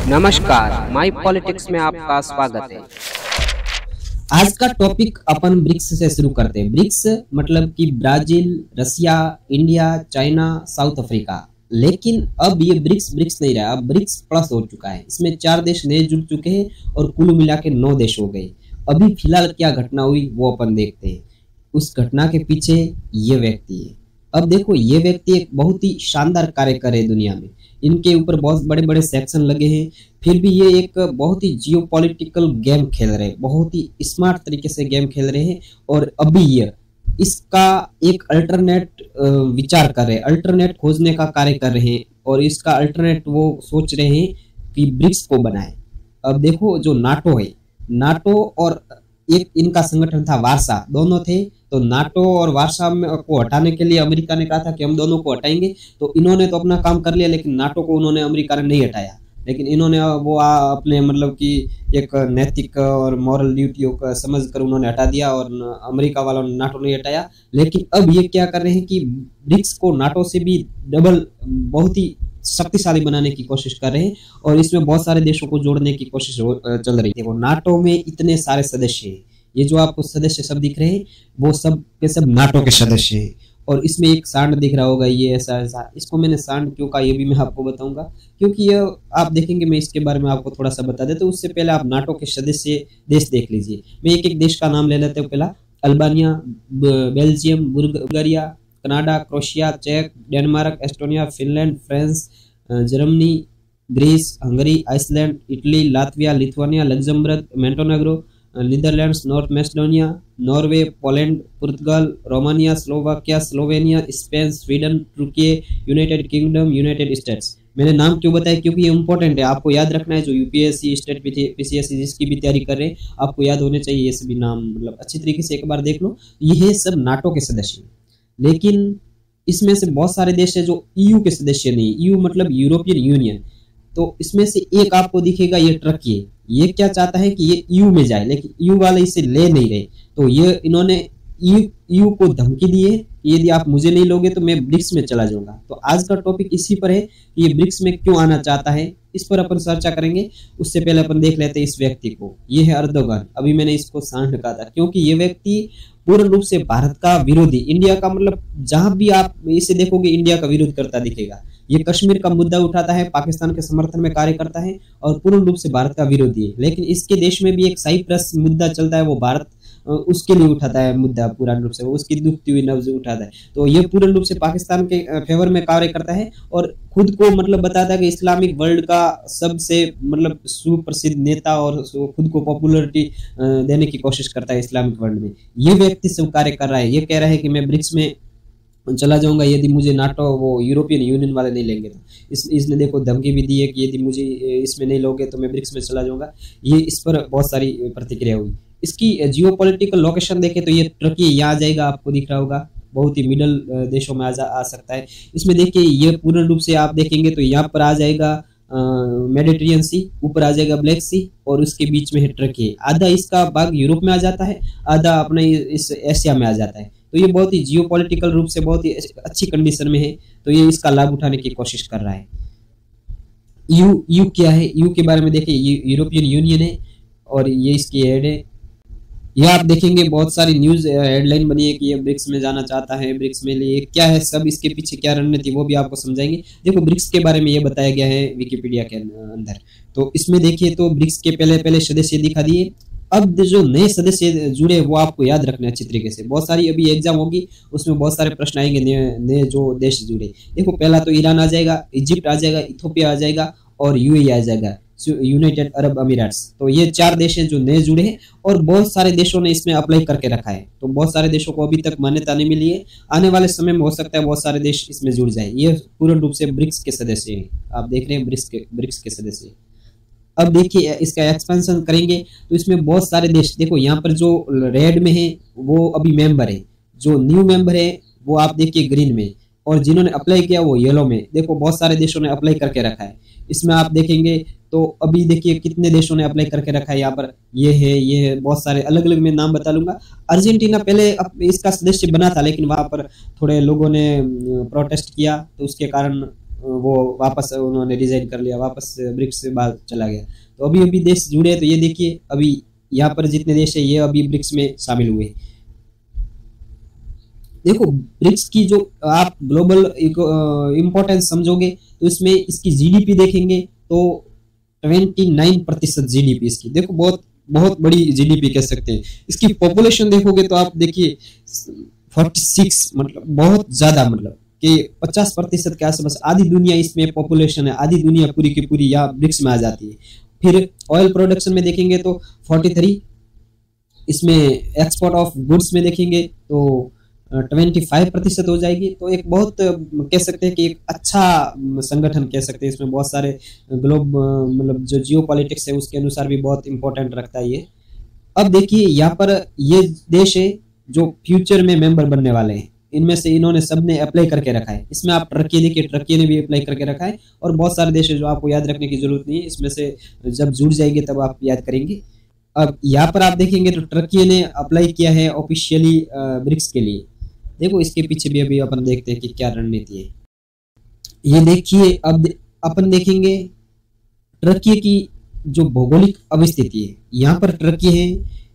नमस्कार, माई पॉलिटिक्स में आपका स्वागत है। आज का टॉपिक अपन ब्रिक्स से शुरू करते हैं। ब्रिक्स मतलब कि ब्राजील, रसिया, इंडिया, चाइना, साउथ अफ्रीका। लेकिन अब ये ब्रिक्स ब्रिक्स नहीं रहा, अब ब्रिक्स प्लस हो चुका है। इसमें 4 देश नए जुड़ चुके हैं और कुल मिला के 9 देश हो गए। अभी फिलहाल क्या घटना हुई वो अपन देखते हैं। उस घटना के पीछे ये व्यक्ति है। अब देखो, ये व्यक्ति एक बहुत ही शानदार कार्य कर रहे दुनिया में। इनके ऊपर बहुत बड़े बड़े सेक्शन लगे हैं, फिर भी ये एक बहुत ही जियोपॉलिटिकल गेम खेल रहे हैं, बहुत ही स्मार्ट तरीके से गेम खेल रहे हैं। और अभी ये इसका एक अल्टरनेट विचार कर रहे हैं, अल्टरनेट खोजने का कार्य कर रहे हैं और इसका अल्टरनेट वो सोच रहे हैं कि ब्रिक्स को बनाए। अब देखो, जो नाटो है, नाटो और एक इनका संगठन था वार्सा, दोनों थे। तो नाटो और वार्सा को हटाने के लिए अमेरिका ने कहा था कि हम दोनों को हटाएंगे। तो इन्होंने तो अपना काम कर लिया, लेकिन नाटो को उन्होंने, अमेरिका ने नहीं हटाया। लेकिन इन्होंने वो अपने मतलब कि एक नैतिक और मॉरल ड्यूटी को समझ कर उन्होंने हटा दिया और अमेरिका वालों ने नाटो नहीं हटाया। लेकिन अब ये क्या कर रहे हैं कि ब्रिक्स को नाटो से भी डबल, बहुत ही शक्तिशाली बनाने की कोशिश कर रहे हैं और इसमें बहुत सारे देशों को जोड़ने की कोशिश चल रही है। देखो, नाटो में इतने सारे सदस्य हैं, ये जो आपको सदस्य सब दिख रहे हैं वो सब के सब नाटो के सदस्य हैं। और इसमें एक सांड दिख रहा होगा, ये ऐसा ऐसा। इसको मैंने सांड क्यों कहा ये भी मैं आपको बताऊंगा, क्योंकि ये आप देखेंगे, मैं इसके बारे में आपको थोड़ा सा बता देता हूं। उससे पहले आप नाटो के सदस्य देश देख लीजिए। मैं एक एक देश का नाम ले लेता हूँ। पहला Albania, Belgium, Bulgaria, Canada, Croatia, चेक, Denmark, Estonia, Finland, France, Germany, Greece, Hungary, Iceland, Italy, Latvia, Lithuania, Luxembourg, Montenegro, Netherlands, North Macedonia, Norway, Poland, पुर्तगाल, Romania, Slovakia, Slovenia, Spain, Sweden, तुर्की, यूनाइटेड किंगडम, यूनाइटेड स्टेट्स। मैंने नाम क्यों बताया, क्योंकि ये important है, आपको याद रखना है। जो यूपीएससी, स्टेट पीसीएससी जिसकी भी तैयारी कर रहे हैं, आपको याद होने चाहिए ये सभी नाम, मतलब अच्छी तरीके से एक बार देख लो। ये सब नाटो के सदस्य हैं, लेकिन इसमें से बहुत सारे देश है जो ईयू के सदस्य नहीं। ईयू मतलब यूरोपियन यूनियन। तो इसमें से एक आपको दिखेगा, ये टर्की है। ये क्या चाहता है कि ये ईयू में जाए, लेकिन ईयू वाले इसे ले नहीं रहे। तो ये इन्होंने ईयू को धमकी दी है कि यदि आप मुझे नहीं लोगे तो मैं ब्रिक्स में चला जाऊंगा। तो आज का टॉपिक इसी पर है कि ये ब्रिक्स में क्यों आना चाहता है, इस पर अपन चर्चा करेंगे। उससे पहले अपन देख लेते हैं इस व्यक्ति को। ये है अर्दोगन। अभी मैंने इसको सांड कहा था क्योंकि ये व्यक्ति पूर्ण रूप से भारत का विरोधी, इंडिया का, मतलब जहां भी आप इसे देखोगे इंडिया का विरोध करता दिखेगा। ये कश्मीर का मुद्दा उठाता है, पाकिस्तान के समर्थन में कार्य करता है और पूर्ण रूप से भारत का विरोधी है। लेकिन इसके देश में भी एक साइप्रस मुद्दा चलता है, वो भारत उसके लिए उठाता है मुद्दा, पूर्ण रूप से उसकी दुखती हुई नब्ज उठाता है। तो ये पूर्ण रूप से पाकिस्तान के फेवर में कार्य करता है और खुद को मतलब बताता है कि इस्लामिक वर्ल्ड का सबसे मतलब सुप्रसिद्ध नेता और खुद को पॉपुलरिटी देने की कोशिश करता है इस्लामिक वर्ल्ड में। ये व्यक्ति सब कार्य कर रहा है। ये कह रहा है कि मैं ब्रिक्स में चला जाऊंगा यदि मुझे नाटो, वो यूरोपियन यूनियन वाले नहीं लेंगे। तो इसने देखो धमकी भी दी है कि यदि मुझे इसमें नहीं लोगे तो मैं ब्रिक्स में चला जाऊंगा। ये इस पर बहुत सारी प्रतिक्रिया हुई। इसकी जियोपॉलिटिकल लोकेशन देखें तो ये टर्की यहाँ आ जाएगा, आपको दिख रहा होगा, बहुत ही मिडल देशों में आ सकता है। इसमें देखिए, ये पूर्ण रूप से आप देखेंगे तो यहाँ पर आ जाएगा मेडिटेरियन सी, ऊपर आ जाएगा ब्लैक सी और उसके बीच में है टर्की। आधा इसका भाग यूरोप में आ जाता है, आधा अपने इस एशिया में आ जाता है। तो ये बहुत ही जियोपॉलिटिकल रूप से बहुत ही अच्छी कंडीशन में है। तो ये इसका लाभ उठाने की कोशिश कर रहा है। यू क्या है, यू के बारे में देखिए, ये यूरोपियन यूनियन है और ये इसकी हेड है। ये आप देखेंगे बहुत सारी न्यूज हेडलाइन बनी है कि ये ब्रिक्स में जाना चाहता है। ब्रिक्स में लिए क्या है सब, इसके पीछे क्या रणनीति, वो भी आपको समझाएंगे। देखो, ब्रिक्स के बारे में ये बताया गया है विकिपीडिया के अंदर। तो इसमें देखिए तो ब्रिक्स के पहले सदस्य दिखा दिए। अब जो नए सदस्य जुड़े वो आपको याद रखना अच्छी तरीके से। बहुत सारी अभी एग्जाम होगी, उसमें बहुत सारे प्रश्न आएंगे नए जो देश जुड़े। देखो, पहला तो ईरान आ जाएगा, इजिप्ट आ जाएगा, इथियोपिया आ जाएगा और यूएई आ जाएगा, यूनाइटेड अरब अमीराट्स। तो ये 4 देश हैं जो नए जुड़े हैं और बहुत सारे देशों ने इसमें अप्लाई करके रखा है। तो बहुत सारे देशों को अभी तक मान्यता नहीं मिली है। आने वाले समय में हो सकता है बहुत सारे देश इसमें जुड़ जाए। ये पूर्ण रूप से ब्रिक्स के सदस्य हैं, आप देख रहे हैं ब्रिक्स के सदस्य। अब देखिए, इसका एक्सपेंशन करेंगे तो इसमें बहुत सारे देश, देखो यहाँ पर जो रेड में है वो अभी मेंबर है, जो न्यू मेंबर है वो आप देखिए ग्रीन में, और जिन्होंने अप्लाई किया वो येलो में। देखो, बहुत सारे देशों ने अप्लाई करके रखा है। इसमें आप देखेंगे तो अभी देखिए कितने देशों ने अप्लाई करके रखा है। यहाँ पर ये है बहुत सारे, अलग अलग मैं नाम बता लूंगा। अर्जेंटीना पहले इसका सदस्य बना था, लेकिन वहां पर थोड़े लोगों ने प्रोटेस्ट किया तो उसके कारण वो वापस उन्होंने रिजाइन कर लिया, वापस ब्रिक्स से बाहर चला गया। तो अभी अभी देश जुड़े हैं। तो ये देखिए अभी यहाँ पर जितने देश है ये अभी ब्रिक्स में शामिल हुए। देखो ब्रिक्स की जो आप ग्लोबल इम्पोर्टेंस समझोगे तो इसमें इसकी जीडीपी देखेंगे तो 29% जीडीपी इसकी, देखो बहुत बहुत बड़ी जीडीपी कह सकते हैं। इसकी पॉपुलेशन देखोगे तो आप देखिए 46, मतलब बहुत ज्यादा, मतलब कि 50% के आसपास आधी दुनिया इसमें पॉपुलेशन है, आधी दुनिया पूरी की पूरी यहाँ ब्रिक्स में आ जाती है। फिर ऑयल प्रोडक्शन में देखेंगे तो 43, इसमें एक्सपोर्ट ऑफ गुड्स में देखेंगे तो 25% हो जाएगी। तो एक बहुत कह सकते हैं कि एक अच्छा संगठन कह सकते हैं। इसमें बहुत सारे ग्लोब मतलब जो जियो पॉलिटिक्स है उसके अनुसार भी बहुत इंपॉर्टेंट रखता है ये। अब देखिए यहाँ पर ये देश है जो फ्यूचर में मेंबर बनने वाले हैं, इनमें से इन्होंने सबने अप्लाई करके रखा है। इसमें आप टर्की देखिए, टर्की ने भी अप्लाई करके रखा है, और बहुत सारे देश है जो आपको याद रखने की जरूरत नहीं है, इसमें से जब जुड़ जाएंगे तब आप याद करेंगे। अब यहाँ पर आप देखेंगे तो टर्की ने अप्लाई किया है ऑफिशियली ब्रिक्स के लिए। देखो इसके पीछे भी अभी अपन देखते हैं कि क्या रणनीति है। ये देखिए अब अपन देखेंगे टर्की की जो भौगोलिक अवस्थिति है। यहाँ पर टर्की है,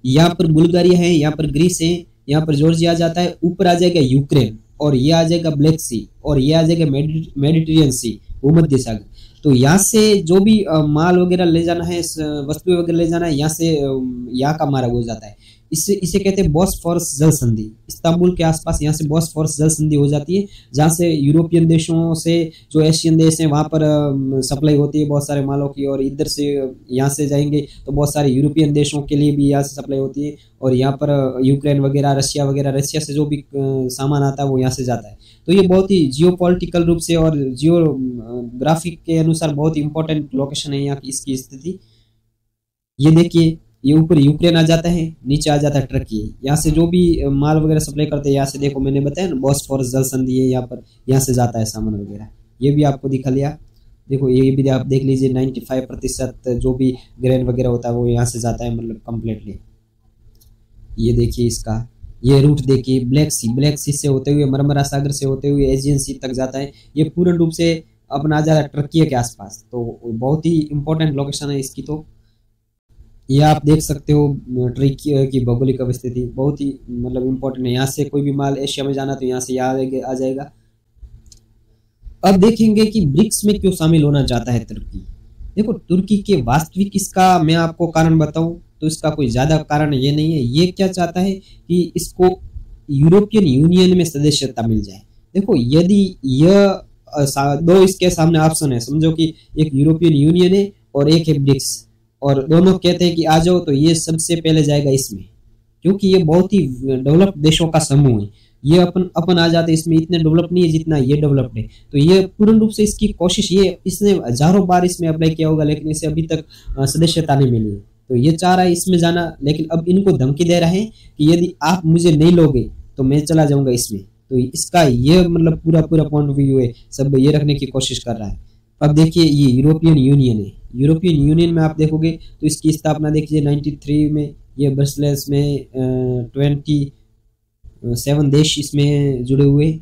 यहाँ पर बुल्गारिया है, यहाँ पर ग्रीस है, यहाँ पर जॉर्जिया आ जाता है, ऊपर आ जाएगा यूक्रेन, और ये आ जाएगा ब्लैक सी, और ये आ जाएगा मेडिटेरियन सी, भूमध्य सागर। तो यहाँ से जो भी माल वगैरह ले जाना है, वस्तु वगैरह ले जाना है, यहाँ से यहाँ का मार्ग हो जाता है। इसे कहते हैं बॉस्फोरस जल संधि। इस्तांबुल के आसपास यहाँ से बॉस्फोरस जल संधि हो जाती है, जहाँ से यूरोपियन देशों से जो एशियन देश हैं वहाँ पर सप्लाई होती है बहुत सारे मालों की, और इधर से यहाँ से जाएंगे तो बहुत सारे यूरोपियन देशों के लिए भी यहाँ से सप्लाई होती है, और यहाँ पर यूक्रेन वगैरह, रशिया वगैरह, रशिया से जो भी सामान आता है वो यहाँ से जाता है। तो ये बहुत ही जियोपॉलिटिकल रूप से और जियोग्राफिक के अनुसार बहुत ही इंपॉर्टेंट लोकेशन है यहाँ की इसकी स्थिति। ये देखिए ये ऊपर यूक्रेन आ जाता है, नीचे आ जाता है टर्की। यहाँ से जो भी माल वगैरह सप्लाई करते हैं यहाँ से, देखो मैंने बताया ना बॉस्फोरस जल संधि है यहाँ पर, यहाँ से जाता है सामान वगैरह। ये भी आपको दिखा लिया। देखो ये भी आप देख लीजिए 95% जो भी ग्रेन वगैरह होता है वो यहाँ से जाता है, मतलब कम्प्लीटली। ये देखिए इसका ये रूट देखिए, ब्लैक सी से होते हुए, मरमरा सागर से होते हुए एजियन सी तक जाता है। ये पूर्ण रूप से अपना आ जाता है टर्की के आसपास। तो बहुत ही इंपॉर्टेंट लोकेशन है इसकी। तो ये आप देख सकते हो टर्की की भौगोलिक अवस्थिति बहुत ही मतलब इम्पोर्टेंट है। यहाँ से कोई भी माल एशिया में जाना तो यहाँ से यहाँ आ जाएगा। अब देखेंगे कि ब्रिक्स में क्यों शामिल होना चाहता है तुर्की। देखो तुर्की के वास्तविक इसका मैं आपको कारण बताऊं तो इसका कोई ज्यादा कारण ये नहीं है। ये क्या चाहता है कि इसको यूरोपियन यूनियन में सदस्यता मिल जाए। देखो यदि यह दो इसके सामने ऑप्शन है, समझो कि एक यूरोपियन यूनियन है और एक है ब्रिक्स, और दोनों कहते हैं कि आ जाओ, तो ये सबसे पहले जाएगा इसमें, क्योंकि ये बहुत ही डेवलप्ड देशों का समूह है। ये अपन आ जाते इसमें, इतने डेवलप नहीं है जितना ये डेवलप्ड है। तो ये पूर्ण रूप से इसकी कोशिश, ये इसने हजारों बार इसमें अप्लाई किया होगा लेकिन इसे अभी तक सदस्यता नहीं मिली है। तो ये चाह रहा है इसमें जाना, लेकिन अब इनको धमकी दे रहा है कि यदि आप मुझे नहीं लोगे तो मैं चला जाऊंगा इसमें। तो इसका ये मतलब पूरा पॉइंट ऑफ व्यू है, सब ये रखने की कोशिश कर रहा है। अब देखिए ये यूरोपियन यूनियन है। यूरोपियन यूनियन में आप देखोगे तो इसकी स्थापना देखिए 93 में, ये ब्रसेल्स में 27 देश इसमें जुड़े हुए।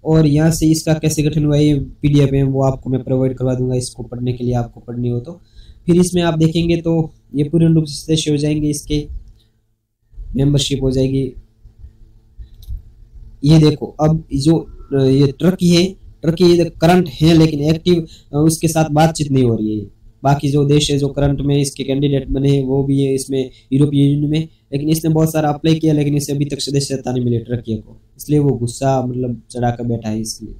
और यहाँ से इसका कैसे गठन हुआ ये PDF है, वो आपको मैं प्रोवाइड करवा दूंगा इसको पढ़ने के लिए, आपको पढ़नी हो तो। फिर इसमें आप देखेंगे तो ये पूर्ण रूप से सदस्य हो जाएंगे, इसके मेंबरशिप हो जाएगी। ये देखो अब जो ये टर्की है, टर्की करंट है लेकिन एक्टिव उसके साथ बातचीत नहीं हो रही है। बाकी जो देश है जो करंट में इसके कैंडिडेट बने हैं वो भी है इसमें यूरोपियन यूनियन में, लेकिन इसने बहुत सारा अप्लाई किया लेकिन इसे अभी तक सदस्यता नहीं मिली टर्की को, इसलिए वो गुस्सा मतलब चढ़ा कर बैठा है इसलिए।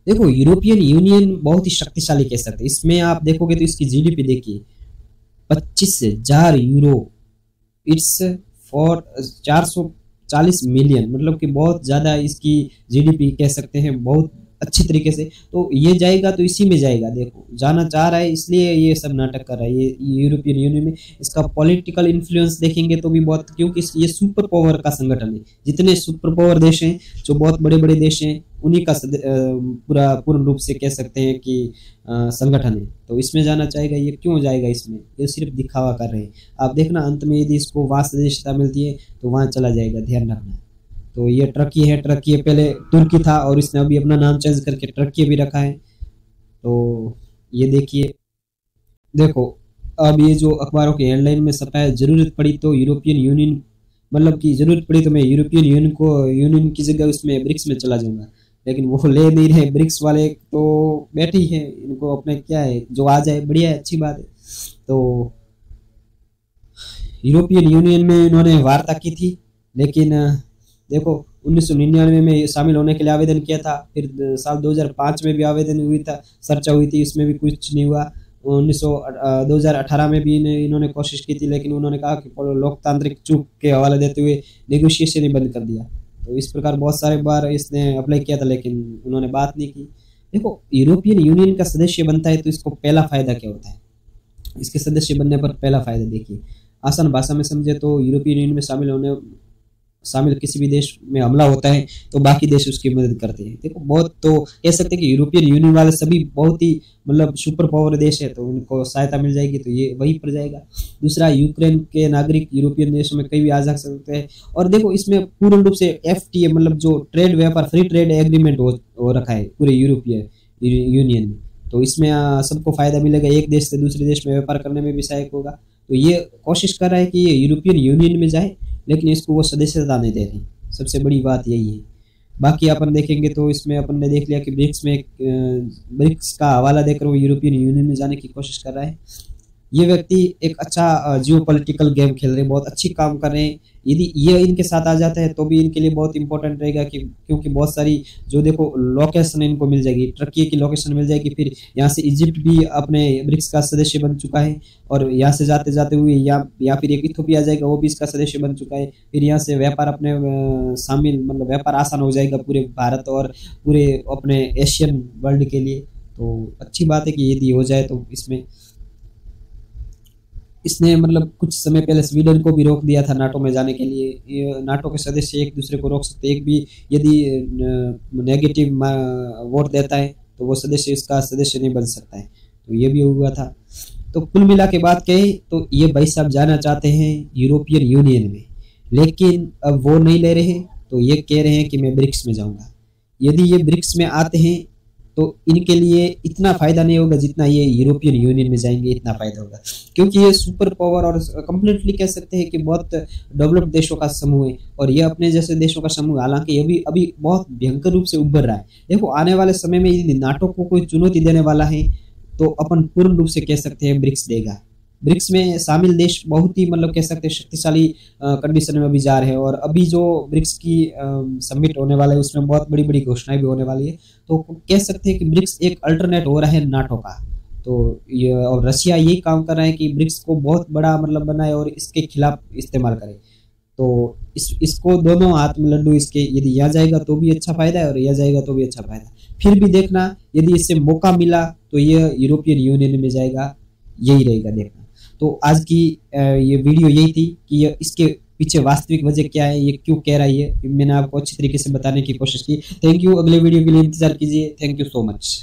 देखो यूरोपियन यूनियन बहुत ही शक्तिशाली कह सकते हैं। इसमें आप देखोगे तो इसकी GDP देखिए 25,000 यूरो, इट्स फॉर 440 मिलियन, मतलब कि बहुत ज़्यादा इसकी GDP कह सकते हैं, बहुत अच्छी तरीके से। तो ये जाएगा तो इसी में जाएगा, देखो जाना चाह रहा है इसलिए ये सब नाटक कर रहा है ये यूरोपियन यूनियन में। इसका पॉलिटिकल इन्फ्लुएंस देखेंगे तो भी बहुत, क्योंकि ये सुपर पावर का संगठन है। जितने सुपर पावर देश हैं, जो बहुत बड़े बड़े देश हैं, उन्हीं का पूर्ण रूप से कह सकते हैं कि संगठन है। तो इसमें जाना चाहेगा, ये क्यों जाएगा इसमें, ये सिर्फ दिखावा कर रहे हैं। आप देखना अंत में यदि इसको वहाँ सदस्यता मिलती है तो वहाँ चला जाएगा, ध्यान रखना। तो ये टर्की है, टर्की पहले तुर्की था और इसने अभी अपना नाम चेंज करके टर्की भी रखा है। तो ये देखिए, देखो अब ये जो अखबारों के हेडलाइन में छपा है, जरूरत पड़ी तो यूरोपियन यूनियन, मतलब कि जरूरत पड़ी तो मैं यूनियन की जगह उसमें ब्रिक्स में चला जाऊंगा, लेकिन वो ले नहीं रहे ब्रिक्स वाले, तो बैठे ही है, इनको अपने क्या है, जो आ जाए बढ़िया है, अच्छी बात है। तो यूरोपियन यूनियन में इन्होंने वार्ता की थी, लेकिन देखो 1999 में शामिल होने के लिए आवेदन किया था, फिर साल 2005 में भी आवेदन हुई था, चर्चा हुई थी, उसमें भी कुछ नहीं हुआ। 2018 में भी इन्होंने कोशिश की थी, लेकिन उन्होंने कहा कि लोकतांत्रिक चूक के हवाले देते हुए नेगोशिएशन ही बंद कर दिया। तो इस प्रकार बहुत सारे बार इसने अप्लाई किया था, लेकिन उन्होंने बात नहीं की। देखो यूरोपियन यूनियन का सदस्य बनता है तो इसको पहला फायदा क्या होता है, इसके सदस्य बनने पर पहला फायदा देखिए, आसान भाषा में समझे तो यूरोपियन यूनियन में शामिल किसी भी देश में हमला होता है तो बाकी देश उसकी मदद करते हैं। देखो बहुत, तो कह सकते हैं कि यूरोपियन यूनियन वाले सभी बहुत ही मतलब सुपर पावर देश है, तो उनको सहायता मिल जाएगी तो ये वहीं पर जाएगा। दूसरा, यूक्रेन के नागरिक यूरोपियन देशों में कहीं भी आ जा सकते हैं। और देखो इसमें पूर्ण रूप से FTA मतलब जो ट्रेड व्यापार फ्री ट्रेड एग्रीमेंट हो रखा है पूरे यूरोपियन यूनियन में, तो इसमें सबको फायदा मिलेगा, एक देश से दूसरे देश में व्यापार करने में भी सहायक होगा। तो ये कोशिश कर रहा है कि ये यूरोपियन यूनियन में जाए, लेकिन इसको वो सदस्यता नहीं दे रही, सबसे बड़ी बात यही है। बाकी अपन देखेंगे तो इसमें अपन ने देख लिया कि ब्रिक्स का हवाला देकर वो यूरोपियन यूनियन में जाने की कोशिश कर रहा है। ये व्यक्ति एक अच्छा जियोपॉलिटिकल गेम खेल रहे हैं, बहुत अच्छी काम कर रहे हैं। यदि ये इनके साथ आ जाता है तो भी इनके लिए बहुत इंपॉर्टेंट रहेगा कि क्योंकि बहुत सारी जो देखो लोकेशन इनको मिल जाएगी, टर्की की लोकेशन मिल जाएगी, फिर यहाँ से इजिप्ट भी अपने ब्रिक्स का सदस्य बन चुका है, और यहाँ से जाते जाते हुए या फिर एक इथोपिया आ जाएगा, वो भी इसका सदस्य बन चुका है। फिर यहाँ से व्यापार अपने शामिल मतलब व्यापार आसान हो जाएगा पूरे भारत और पूरे अपने एशियन वर्ल्ड के लिए। तो अच्छी बात है कि यदि हो जाए तो इसने मतलब कुछ समय पहले स्वीडन को भी रोक दिया था नाटो में जाने के लिए। ये नाटो के सदस्य एक दूसरे को रोक सकते, एक भी यदि नेगेटिव वोट देता है तो वो सदस्य इसका सदस्य नहीं बन सकता है, तो ये भी हुआ था। तो कुल मिला के बात कही तो ये भाई साहब जाना चाहते हैं यूरोपियन यूनियन में, लेकिन अब वो नहीं ले रहे, तो ये कह रहे हैं कि मैं ब्रिक्स में जाऊंगा। यदि ये ब्रिक्स में आते हैं तो इनके लिए इतना फायदा नहीं होगा जितना ये यूरोपियन यूनियन में जाएंगे इतना फायदा होगा, क्योंकि ये सुपर पावर और कंप्लीटली कह सकते हैं कि बहुत डेवलप्ड देशों का समूह है, और ये अपने जैसे देशों का समूह, हालांकि ये भी अभी बहुत भयंकर रूप से उभर रहा है। देखो आने वाले समय में यदि नाटो को कोई चुनौती देने वाला है तो अपन पूर्ण रूप से कह सकते हैं ब्रिक्स देगा। ब्रिक्स में शामिल देश बहुत ही मतलब कह सकते हैं शक्तिशाली कंडीशन में अभी जा रहे हैं, और अभी जो ब्रिक्स की समिट होने वाला है उसमें बहुत बड़ी बड़ी घोषणाएं भी होने वाली है। तो कह सकते हैं कि ब्रिक्स एक अल्टरनेट हो रहा है नाटो का। तो ये और रशिया यही काम कर रहा है कि ब्रिक्स को बहुत बड़ा मतलब बनाए और इसके खिलाफ इस्तेमाल करे। तो इसको दोनों हाथ में लड्डू इसके, यदि यहाँ जाएगा तो भी अच्छा फायदा है और यहाँ जाएगा तो भी अच्छा फायदा। फिर भी देखना यदि इससे मौका मिला तो ये यूरोपियन यूनियन में जाएगा, यही रहेगा देखना। तो आज की ये वीडियो यही थी कि ये इसके पीछे वास्तविक वजह क्या है, ये क्यों कह रहा है, ये मैंने आपको अच्छी तरीके से बताने की कोशिश की। थैंक यू, अगले वीडियो के लिए इंतजार कीजिए। Thank you so much.